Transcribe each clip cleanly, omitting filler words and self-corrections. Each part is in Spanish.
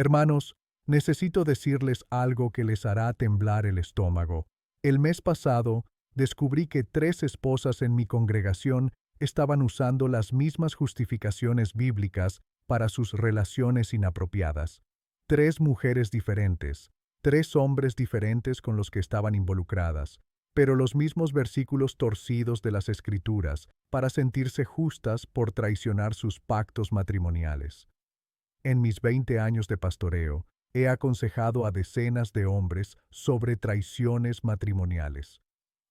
Hermanos, necesito decirles algo que les hará temblar el estómago. El mes pasado, descubrí que 3 esposas en mi congregación estaban usando las mismas justificaciones bíblicas para sus relaciones inapropiadas. 3 mujeres diferentes, 3 hombres diferentes con los que estaban involucradas, pero los mismos versículos torcidos de las Escrituras para sentirse justas por traicionar sus pactos matrimoniales. En mis 20 años de pastoreo, he aconsejado a decenas de hombres sobre traiciones matrimoniales.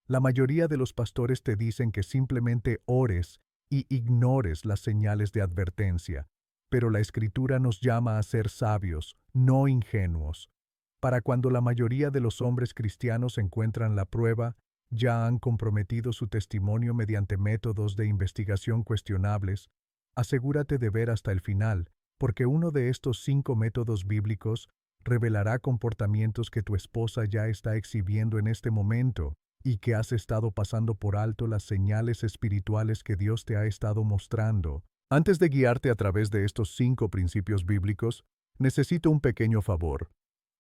La mayoría de los pastores te dicen que simplemente ores y ignores las señales de advertencia, pero la Escritura nos llama a ser sabios, no ingenuos. Para cuando la mayoría de los hombres cristianos encuentran la prueba, ya han comprometido su testimonio mediante métodos de investigación cuestionables, asegúrate de ver hasta el final, porque uno de estos 5 métodos bíblicos revelará comportamientos que tu esposa ya está exhibiendo en este momento y que has estado pasando por alto las señales espirituales que Dios te ha estado mostrando. Antes de guiarte a través de estos 5 principios bíblicos, necesito un pequeño favor.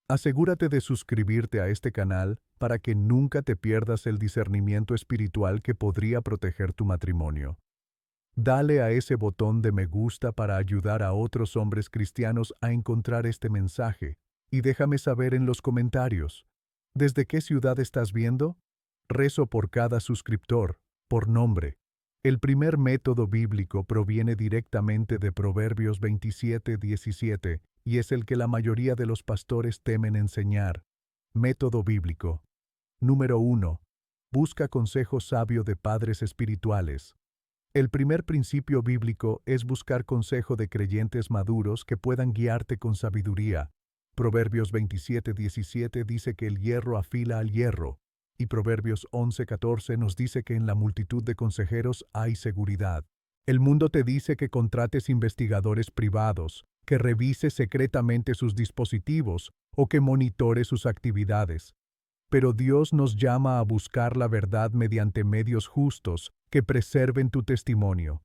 Asegúrate de suscribirte a este canal para que nunca te pierdas el discernimiento espiritual que podría proteger tu matrimonio. Dale a ese botón de me gusta para ayudar a otros hombres cristianos a encontrar este mensaje y déjame saber en los comentarios. ¿Desde qué ciudad estás viendo? Rezo por cada suscriptor, por nombre. El primer método bíblico proviene directamente de Proverbios 27:17 y es el que la mayoría de los pastores temen enseñar. Método bíblico. Número 1. Busca consejo sabio de padres espirituales. El primer principio bíblico es buscar consejo de creyentes maduros que puedan guiarte con sabiduría. Proverbios 27:17 dice que el hierro afila al hierro, y Proverbios 11:14 nos dice que en la multitud de consejeros hay seguridad. El mundo te dice que contrates investigadores privados, que revise secretamente sus dispositivos o que monitore sus actividades. Pero Dios nos llama a buscar la verdad mediante medios justos que preserven tu testimonio.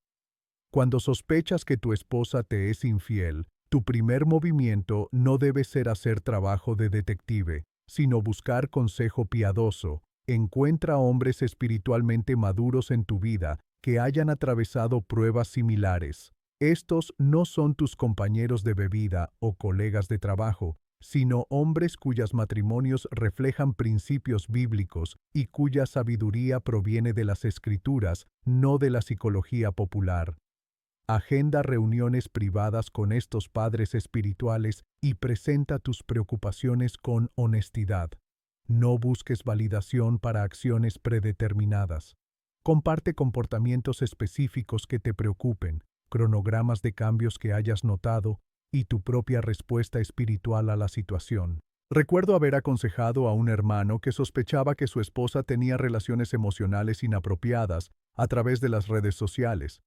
Cuando sospechas que tu esposa te es infiel, tu primer movimiento no debe ser hacer trabajo de detective, sino buscar consejo piadoso. Encuentra hombres espiritualmente maduros en tu vida que hayan atravesado pruebas similares. Estos no son tus compañeros de bebida o colegas de trabajo, sino hombres cuyos matrimonios reflejan principios bíblicos y cuya sabiduría proviene de las Escrituras, no de la psicología popular. Agenda reuniones privadas con estos padres espirituales y presenta tus preocupaciones con honestidad. No busques validación para acciones predeterminadas. Comparte comportamientos específicos que te preocupen, cronogramas de cambios que hayas notado y tu propia respuesta espiritual a la situación. Recuerdo haber aconsejado a un hermano que sospechaba que su esposa tenía relaciones emocionales inapropiadas a través de las redes sociales.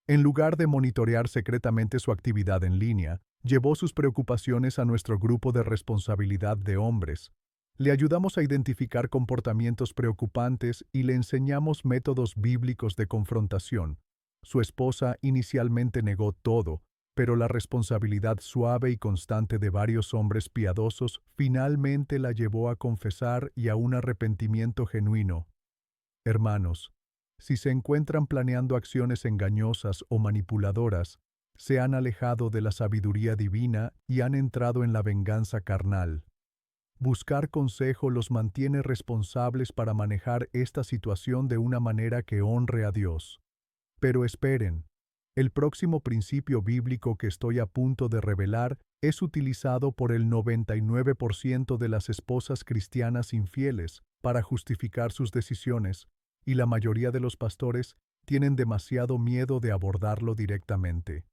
En lugar de monitorear secretamente su actividad en línea, llevó sus preocupaciones a nuestro grupo de responsabilidad de hombres. Le ayudamos a identificar comportamientos preocupantes y le enseñamos métodos bíblicos de confrontación. Su esposa inicialmente negó todo, pero la responsabilidad suave y constante de varios hombres piadosos finalmente la llevó a confesar y a un arrepentimiento genuino. Hermanos, si se encuentran planeando acciones engañosas o manipuladoras, se han alejado de la sabiduría divina y han entrado en la venganza carnal. Buscar consejo los mantiene responsables para manejar esta situación de una manera que honre a Dios. Pero esperen, el próximo principio bíblico que estoy a punto de revelar es utilizado por el 99% de las esposas cristianas infieles para justificar sus decisiones, y la mayoría de los pastores tienen demasiado miedo de abordarlo directamente.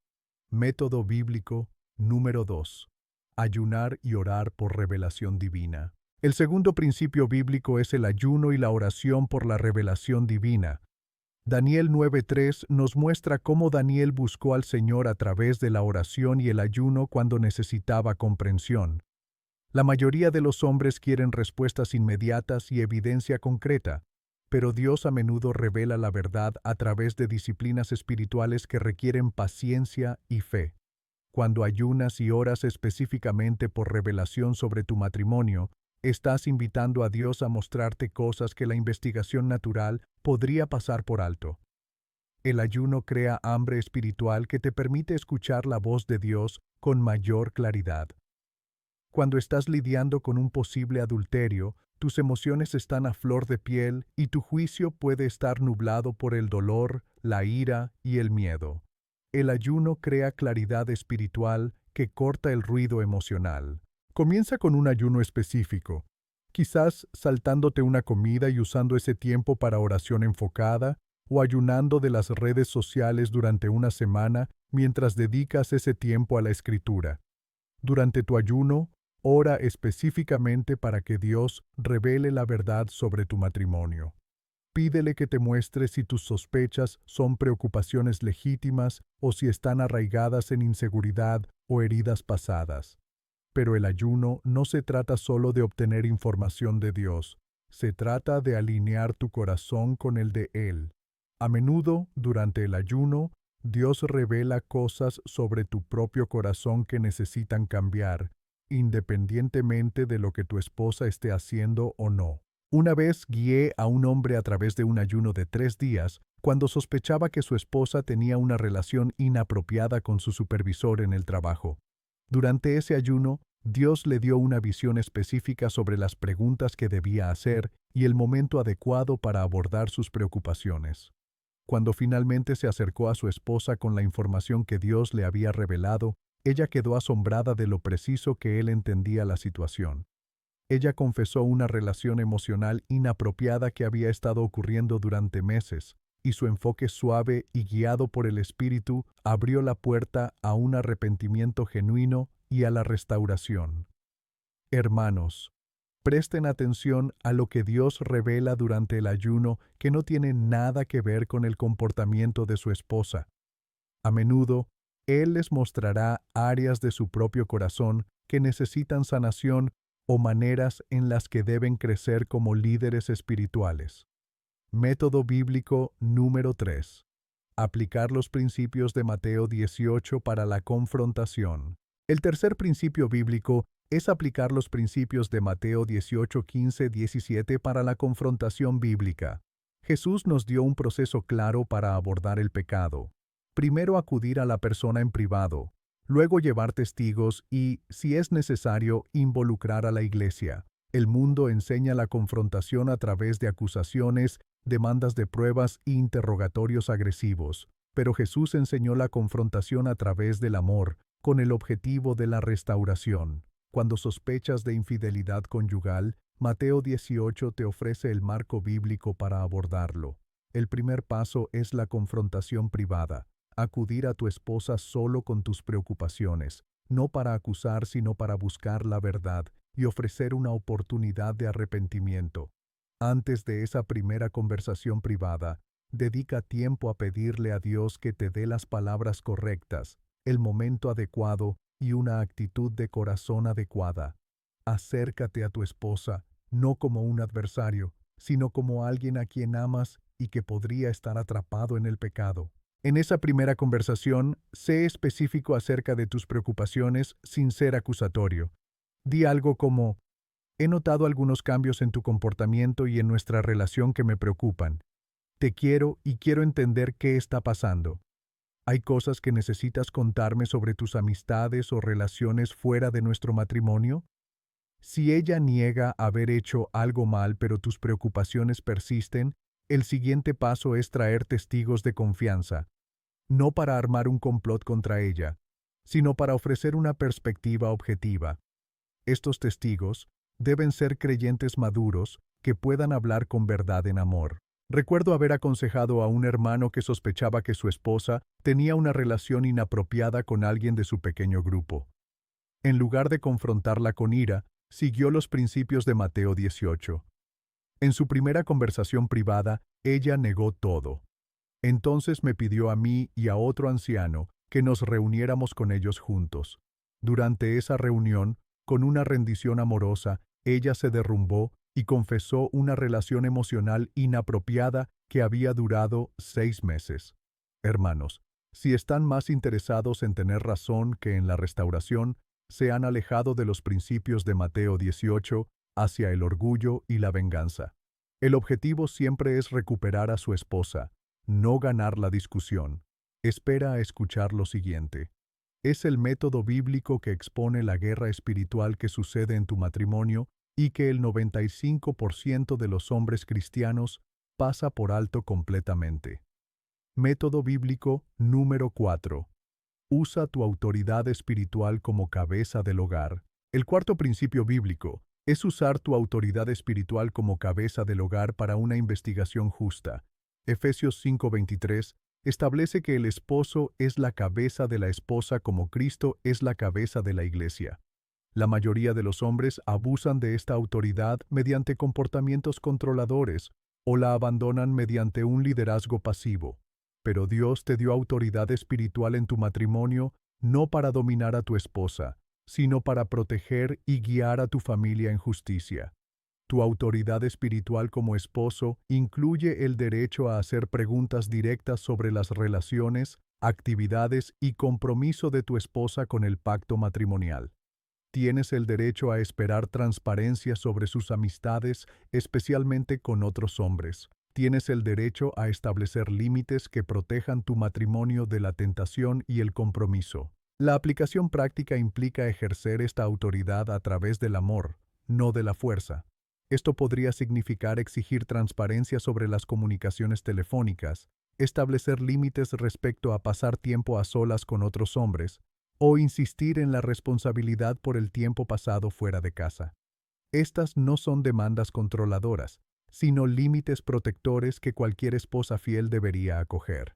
Método bíblico número 2. Ayunar y orar por revelación divina. El segundo principio bíblico es el ayuno y la oración por la revelación divina. Daniel 9:3 nos muestra cómo Daniel buscó al Señor a través de la oración y el ayuno cuando necesitaba comprensión. La mayoría de los hombres quieren respuestas inmediatas y evidencia concreta, pero Dios a menudo revela la verdad a través de disciplinas espirituales que requieren paciencia y fe. Cuando ayunas y oras específicamente por revelación sobre tu matrimonio, estás invitando a Dios a mostrarte cosas que la investigación natural podría pasar por alto. El ayuno crea hambre espiritual que te permite escuchar la voz de Dios con mayor claridad. Cuando estás lidiando con un posible adulterio, tus emociones están a flor de piel y tu juicio puede estar nublado por el dolor, la ira y el miedo. El ayuno crea claridad espiritual que corta el ruido emocional. Comienza con un ayuno específico, quizás saltándote una comida y usando ese tiempo para oración enfocada, o ayunando de las redes sociales durante una semana mientras dedicas ese tiempo a la escritura. Durante tu ayuno, ora específicamente para que Dios revele la verdad sobre tu matrimonio. Pídele que te muestre si tus sospechas son preocupaciones legítimas o si están arraigadas en inseguridad o heridas pasadas. Pero el ayuno no se trata solo de obtener información de Dios, se trata de alinear tu corazón con el de Él. A menudo, durante el ayuno, Dios revela cosas sobre tu propio corazón que necesitan cambiar, independientemente de lo que tu esposa esté haciendo o no. Una vez guié a un hombre a través de un ayuno de 3 días cuando sospechaba que su esposa tenía una relación inapropiada con su supervisor en el trabajo. Durante ese ayuno, Dios le dio una visión específica sobre las preguntas que debía hacer y el momento adecuado para abordar sus preocupaciones. Cuando finalmente se acercó a su esposa con la información que Dios le había revelado, ella quedó asombrada de lo preciso que él entendía la situación. Ella confesó una relación emocional inapropiada que había estado ocurriendo durante meses, y su enfoque suave y guiado por el Espíritu abrió la puerta a un arrepentimiento genuino y a la restauración. Hermanos, presten atención a lo que Dios revela durante el ayuno que no tiene nada que ver con el comportamiento de su esposa. A menudo, Él les mostrará áreas de su propio corazón que necesitan sanación o maneras en las que deben crecer como líderes espirituales. Método bíblico número 3. Aplicar los principios de Mateo 18 para la confrontación. El tercer principio bíblico es aplicar los principios de Mateo 18, 15, 17 para la confrontación bíblica. Jesús nos dio un proceso claro para abordar el pecado. Primero acudir a la persona en privado, luego llevar testigos y, si es necesario, involucrar a la iglesia. El mundo enseña la confrontación a través de acusaciones, demandas de pruebas e interrogatorios agresivos, pero Jesús enseñó la confrontación a través del amor, con el objetivo de la restauración. Cuando sospechas de infidelidad conyugal, Mateo 18 te ofrece el marco bíblico para abordarlo. El primer paso es la confrontación privada. Acudir a tu esposa solo con tus preocupaciones, no para acusar sino para buscar la verdad y ofrecer una oportunidad de arrepentimiento. Antes de esa primera conversación privada, dedica tiempo a pedirle a Dios que te dé las palabras correctas, el momento adecuado y una actitud de corazón adecuada. Acércate a tu esposa, no como un adversario, sino como alguien a quien amas y que podría estar atrapado en el pecado. En esa primera conversación, sé específico acerca de tus preocupaciones sin ser acusatorio. Di algo como: he notado algunos cambios en tu comportamiento y en nuestra relación que me preocupan. Te quiero y quiero entender qué está pasando. ¿Hay cosas que necesitas contarme sobre tus amistades o relaciones fuera de nuestro matrimonio? Si ella niega haber hecho algo mal pero tus preocupaciones persisten, el siguiente paso es traer testigos de confianza, no para armar un complot contra ella, sino para ofrecer una perspectiva objetiva. Estos testigos deben ser creyentes maduros que puedan hablar con verdad en amor. Recuerdo haber aconsejado a un hermano que sospechaba que su esposa tenía una relación inapropiada con alguien de su pequeño grupo. En lugar de confrontarla con ira, siguió los principios de Mateo 18. En su primera conversación privada, ella negó todo. Entonces me pidió a mí y a otro anciano que nos reuniéramos con ellos juntos. Durante esa reunión, con una rendición amorosa, ella se derrumbó y confesó una relación emocional inapropiada que había durado 6 meses. Hermanos, Si están más interesados en tener razón que en la restauración, se han alejado de los principios de Mateo 18 hacia el orgullo y la venganza. El objetivo siempre es recuperar a su esposa, no ganar la discusión. Espera a escuchar lo siguiente. Es el método bíblico que expone la guerra espiritual que sucede en tu matrimonio y que el 95% de los hombres cristianos pasa por alto completamente. Método bíblico número 4. Usa tu autoridad espiritual como cabeza del hogar. El cuarto principio bíblico es usar tu autoridad espiritual como cabeza del hogar para una investigación justa. Efesios 5:23 establece que el esposo es la cabeza de la esposa como Cristo es la cabeza de la iglesia. La mayoría de los hombres abusan de esta autoridad mediante comportamientos controladores o la abandonan mediante un liderazgo pasivo. Pero Dios te dio autoridad espiritual en tu matrimonio no para dominar a tu esposa, sino para proteger y guiar a tu familia en justicia. Tu autoridad espiritual como esposo incluye el derecho a hacer preguntas directas sobre las relaciones, actividades y compromiso de tu esposa con el pacto matrimonial. Tienes el derecho a esperar transparencia sobre sus amistades, especialmente con otros hombres. Tienes el derecho a establecer límites que protejan tu matrimonio de la tentación y el compromiso. La aplicación práctica implica ejercer esta autoridad a través del amor, no de la fuerza. Esto podría significar exigir transparencia sobre las comunicaciones telefónicas, establecer límites respecto a pasar tiempo a solas con otros hombres, o insistir en la responsabilidad por el tiempo pasado fuera de casa. Estas no son demandas controladoras, sino límites protectores que cualquier esposa fiel debería acoger.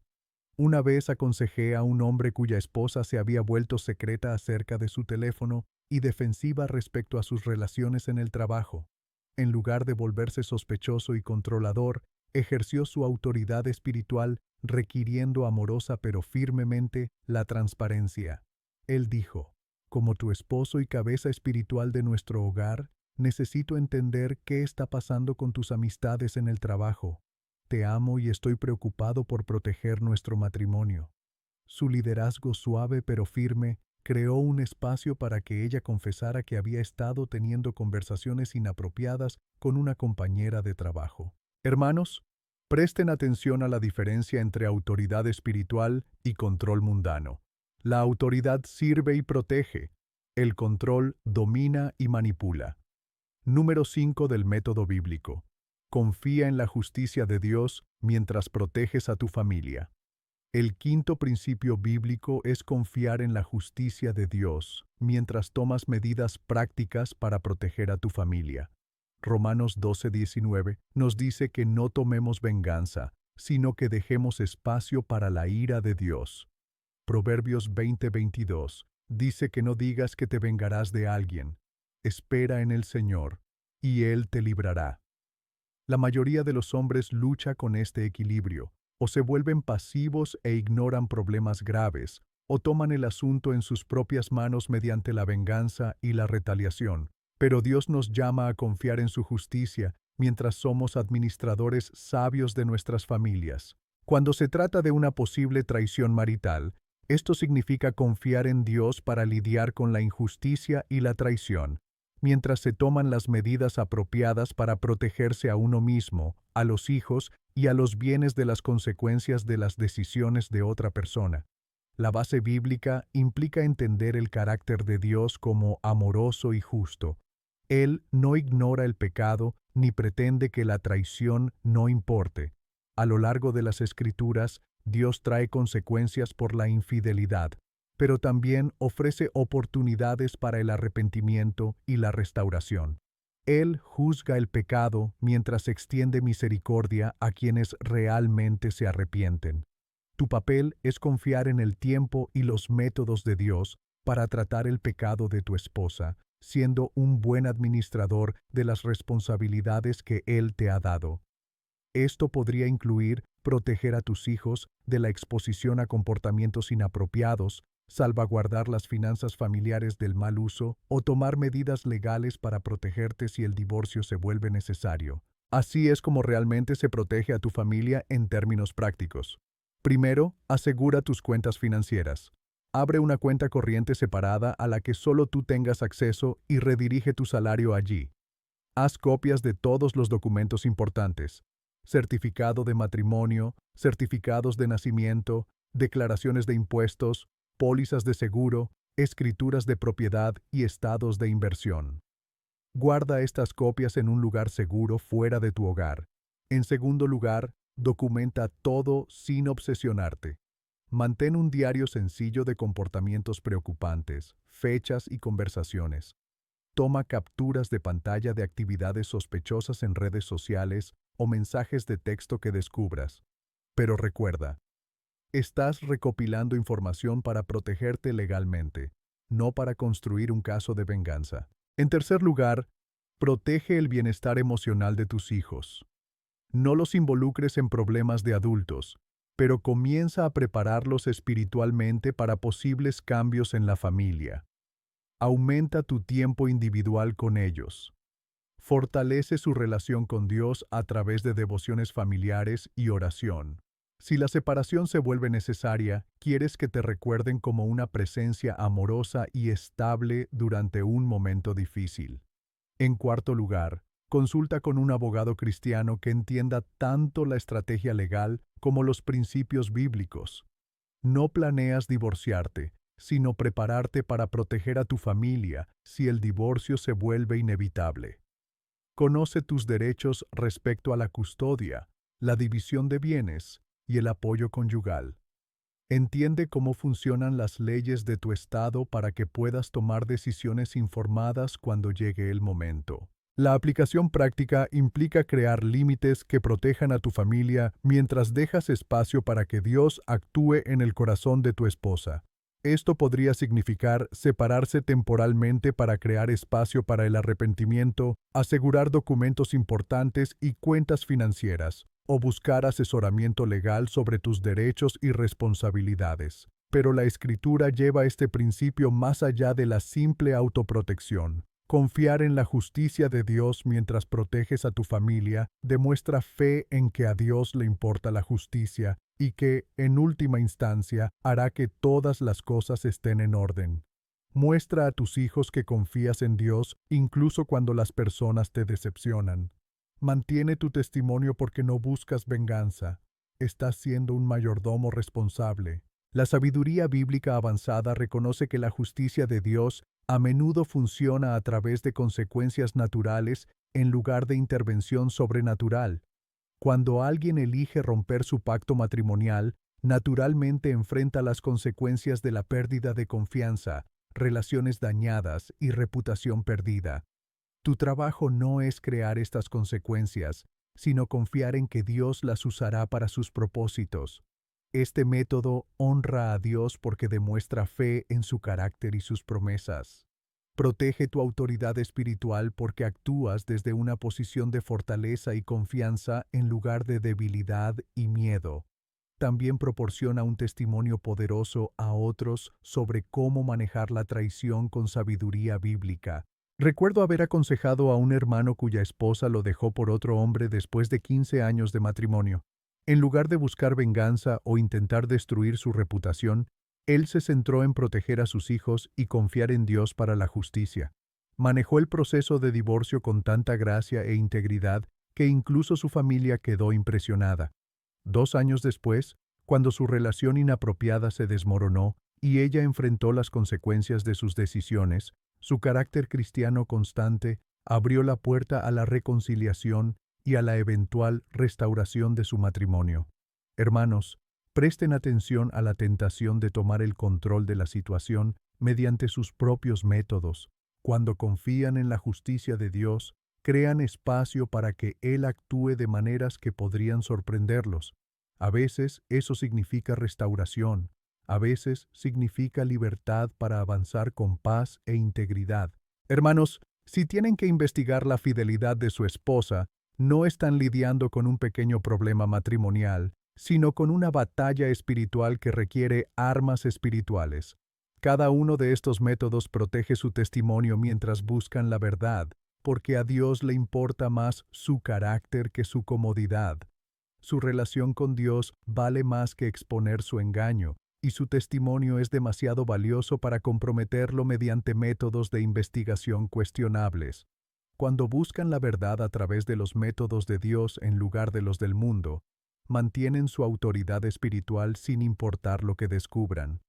Una vez aconsejé a un hombre cuya esposa se había vuelto secreta acerca de su teléfono y defensiva respecto a sus relaciones en el trabajo. En lugar de volverse sospechoso y controlador, ejerció su autoridad espiritual requiriendo amorosa pero firmemente la transparencia. Él dijo, como tu esposo y cabeza espiritual de nuestro hogar, necesito entender qué está pasando con tus amistades en el trabajo. Te amo y estoy preocupado por proteger nuestro matrimonio. Su liderazgo suave pero firme creó un espacio para que ella confesara que había estado teniendo conversaciones inapropiadas con una compañera de trabajo. Hermanos, presten atención a la diferencia entre autoridad espiritual y control mundano. La autoridad sirve y protege. El control domina y manipula. Número 5 del método bíblico. Confía en la justicia de Dios mientras proteges a tu familia. El quinto principio bíblico es confiar en la justicia de Dios mientras tomas medidas prácticas para proteger a tu familia. Romanos 12:19 nos dice que no tomemos venganza, sino que dejemos espacio para la ira de Dios. Proverbios 20:22 dice que no digas que te vengarás de alguien. Espera en el Señor, y Él te librará. La mayoría de los hombres lucha con este equilibrio, o se vuelven pasivos e ignoran problemas graves, o toman el asunto en sus propias manos mediante la venganza y la retaliación. Pero Dios nos llama a confiar en su justicia mientras somos administradores sabios de nuestras familias. Cuando se trata de una posible traición marital, esto significa confiar en Dios para lidiar con la injusticia y la traición, mientras se toman las medidas apropiadas para protegerse a uno mismo, a los hijos y a los bienes de las consecuencias de las decisiones de otra persona. La base bíblica implica entender el carácter de Dios como amoroso y justo. Él no ignora el pecado ni pretende que la traición no importe. A lo largo de las Escrituras, Dios trae consecuencias por la infidelidad, pero también ofrece oportunidades para el arrepentimiento y la restauración. Él juzga el pecado mientras extiende misericordia a quienes realmente se arrepienten. Tu papel es confiar en el tiempo y los métodos de Dios para tratar el pecado de tu esposa, siendo un buen administrador de las responsabilidades que Él te ha dado. Esto podría incluir proteger a tus hijos de la exposición a comportamientos inapropiados, salvaguardar las finanzas familiares del mal uso o tomar medidas legales para protegerte si el divorcio se vuelve necesario. Así es como realmente se protege a tu familia en términos prácticos. Primero, asegura tus cuentas financieras. Abre una cuenta corriente separada a la que solo tú tengas acceso y redirige tu salario allí. Haz copias de todos los documentos importantes: certificado de matrimonio, certificados de nacimiento, declaraciones de impuestos, pólizas de seguro, escrituras de propiedad y estados de inversión. Guarda estas copias en un lugar seguro fuera de tu hogar. En segundo lugar, documenta todo sin obsesionarte. Mantén un diario sencillo de comportamientos preocupantes, fechas y conversaciones. Toma capturas de pantalla de actividades sospechosas en redes sociales o mensajes de texto que descubras. Pero recuerda, estás recopilando información para protegerte legalmente, no para construir un caso de venganza. En tercer lugar, protege el bienestar emocional de tus hijos. No los involucres en problemas de adultos, pero comienza a prepararlos espiritualmente para posibles cambios en la familia. Aumenta tu tiempo individual con ellos. Fortalece su relación con Dios a través de devociones familiares y oración. Si la separación se vuelve necesaria, quieres que te recuerden como una presencia amorosa y estable durante un momento difícil. En cuarto lugar, consulta con un abogado cristiano que entienda tanto la estrategia legal como los principios bíblicos. No planeas divorciarte, sino prepararte para proteger a tu familia si el divorcio se vuelve inevitable. Conoce tus derechos respecto a la custodia, la división de bienes y el apoyo conyugal. Entiende cómo funcionan las leyes de tu estado para que puedas tomar decisiones informadas cuando llegue el momento. La aplicación práctica implica crear límites que protejan a tu familia mientras dejas espacio para que Dios actúe en el corazón de tu esposa. Esto podría significar separarse temporalmente para crear espacio para el arrepentimiento, asegurar documentos importantes y cuentas financieras, o buscar asesoramiento legal sobre tus derechos y responsabilidades. Pero la Escritura lleva este principio más allá de la simple autoprotección. Confiar en la justicia de Dios mientras proteges a tu familia demuestra fe en que a Dios le importa la justicia y que, en última instancia, hará que todas las cosas estén en orden. Muestra a tus hijos que confías en Dios incluso cuando las personas te decepcionan. Mantiene tu testimonio porque no buscas venganza. Estás siendo un mayordomo responsable. La sabiduría bíblica avanzada reconoce que la justicia de Dios a menudo funciona a través de consecuencias naturales en lugar de intervención sobrenatural. Cuando alguien elige romper su pacto matrimonial, naturalmente enfrenta las consecuencias de la pérdida de confianza, relaciones dañadas y reputación perdida. Tu trabajo no es crear estas consecuencias, sino confiar en que Dios las usará para sus propósitos. Este método honra a Dios porque demuestra fe en su carácter y sus promesas. Protege tu autoridad espiritual porque actúas desde una posición de fortaleza y confianza en lugar de debilidad y miedo. También proporciona un testimonio poderoso a otros sobre cómo manejar la traición con sabiduría bíblica. Recuerdo haber aconsejado a un hermano cuya esposa lo dejó por otro hombre después de 15 años de matrimonio. En lugar de buscar venganza o intentar destruir su reputación, él se centró en proteger a sus hijos y confiar en Dios para la justicia. Manejó el proceso de divorcio con tanta gracia e integridad que incluso su familia quedó impresionada. 2 años después, cuando su relación inapropiada se desmoronó y ella enfrentó las consecuencias de sus decisiones, su carácter cristiano constante abrió la puerta a la reconciliación y a la eventual restauración de su matrimonio. Hermanos, presten atención a la tentación de tomar el control de la situación mediante sus propios métodos. Cuando confían en la justicia de Dios, crean espacio para que Él actúe de maneras que podrían sorprenderlos. A veces eso significa restauración, a veces significa libertad para avanzar con paz e integridad. Hermanos, si tienen que investigar la fidelidad de su esposa, no están lidiando con un pequeño problema matrimonial, sino con una batalla espiritual que requiere armas espirituales. Cada uno de estos métodos protege su testimonio mientras buscan la verdad, porque a Dios le importa más su carácter que su comodidad. Su relación con Dios vale más que exponer su engaño, y su testimonio es demasiado valioso para comprometerlo mediante métodos de investigación cuestionables. Cuando buscan la verdad a través de los métodos de Dios en lugar de los del mundo, mantienen su autoridad espiritual sin importar lo que descubran.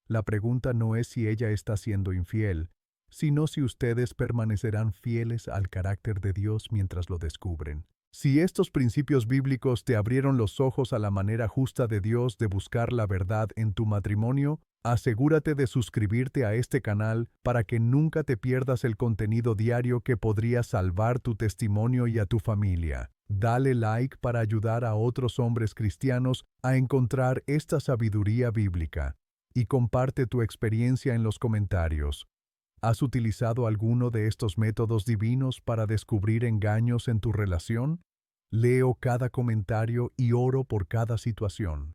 La pregunta no es si ella está siendo infiel, sino si ustedes permanecerán fieles al carácter de Dios mientras lo descubren. Si estos principios bíblicos te abrieron los ojos a la manera justa de Dios de buscar la verdad en tu matrimonio, asegúrate de suscribirte a este canal para que nunca te pierdas el contenido diario que podría salvar tu testimonio y a tu familia. Dale like para ayudar a otros hombres cristianos a encontrar esta sabiduría bíblica y comparte tu experiencia en los comentarios. ¿Has utilizado alguno de estos métodos divinos para descubrir engaños en tu relación? Leo cada comentario y oro por cada situación.